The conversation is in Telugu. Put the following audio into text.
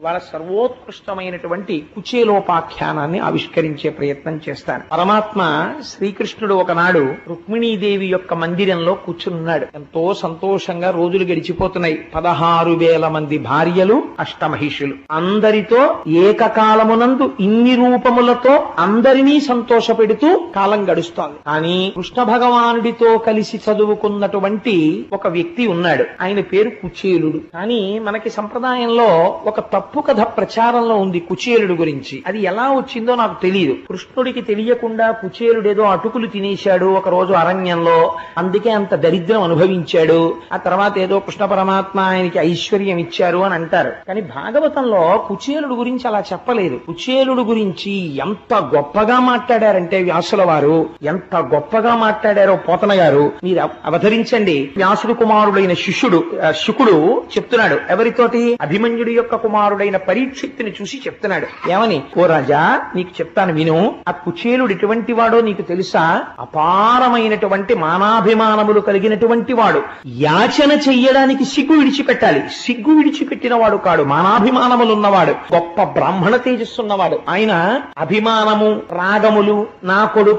ఇవాళ సర్వోత్కృష్టమైనటువంటి కుచేలోపాఖ్యానాన్ని ఆవిష్కరించే ప్రయత్నం చేస్తాను. పరమాత్మ శ్రీకృష్ణుడు ఒకనాడు రుక్మిణీదేవి యొక్క మందిరంలో కూర్చున్నాడు. ఎంతో సంతోషంగా రోజులు గడిచిపోతున్నాయి. 16,000 మంది భార్యలు, అష్టమహిషులు, అందరితో ఏకకాలమునందు ఇన్ని రూపములతో అందరినీ సంతోషపెడుతూ కాలం గడుస్తోంది. కానీ కృష్ణ భగవానుడితో కలిసి చదువుకున్నటువంటి ఒక వ్యక్తి ఉన్నాడు. ఆయన పేరు కుచేలుడు. కానీ మనకి సంప్రదాయంలో ఒక తప్పు కథ ప్రచారంలో ఉంది కుచేలుడు గురించి. అది ఎలా వచ్చిందో నాకు తెలియదు. కృష్ణుడికి తెలియకుండా కుచేలుడేదో అటుకులు తినేశాడు ఒక రోజు అరణ్యంలో, అందుకే అంత దరిద్రం అనుభవించాడు. ఆ తర్వాత ఏదో కృష్ణ పరమాత్మ ఆయనకి ఐశ్వర్యం ఇచ్చారు అని అంటారు. కానీ భాగవతంలో కుచేలుడు గురించి అలా చెప్పలేదు. కుచేలుడు గురించి ఎంత గొప్పగా మాట్లాడారంటే వ్యాసుల వారు, ఎంత గొప్పగా మాట్లాడారో పోతన గారు మీరు అవతరించండి. వ్యాసుడు కుమారుడైన శుకుడు చెప్తున్నాడు ఎవరితోటి, అభిమన్యుడి యొక్క కుమారుడైన పరీక్షిత్తుని చూసి చెప్తున్నాడు. ఏమని, ఓ రాజా నీకు చెప్తాను విను. ఆ కుచేలుడు ఎటువంటి వాడో నీకు తెలుసా? అపారమైనటువంటి మానాభిమానములు కలిగినటువంటి వాడు. యాచన చెయ్యడానికి సిగ్గు విడిచిపెట్టాలి. సిగ్గు విడిచిపెట్టిన వాడు కాడు, మానాభిమానములున్నవాడు, గొప్ప బ్రాహ్మణ తేజస్సున్నవాడు. ఆయన అభిమానము, రాగములు, నా కొడుకు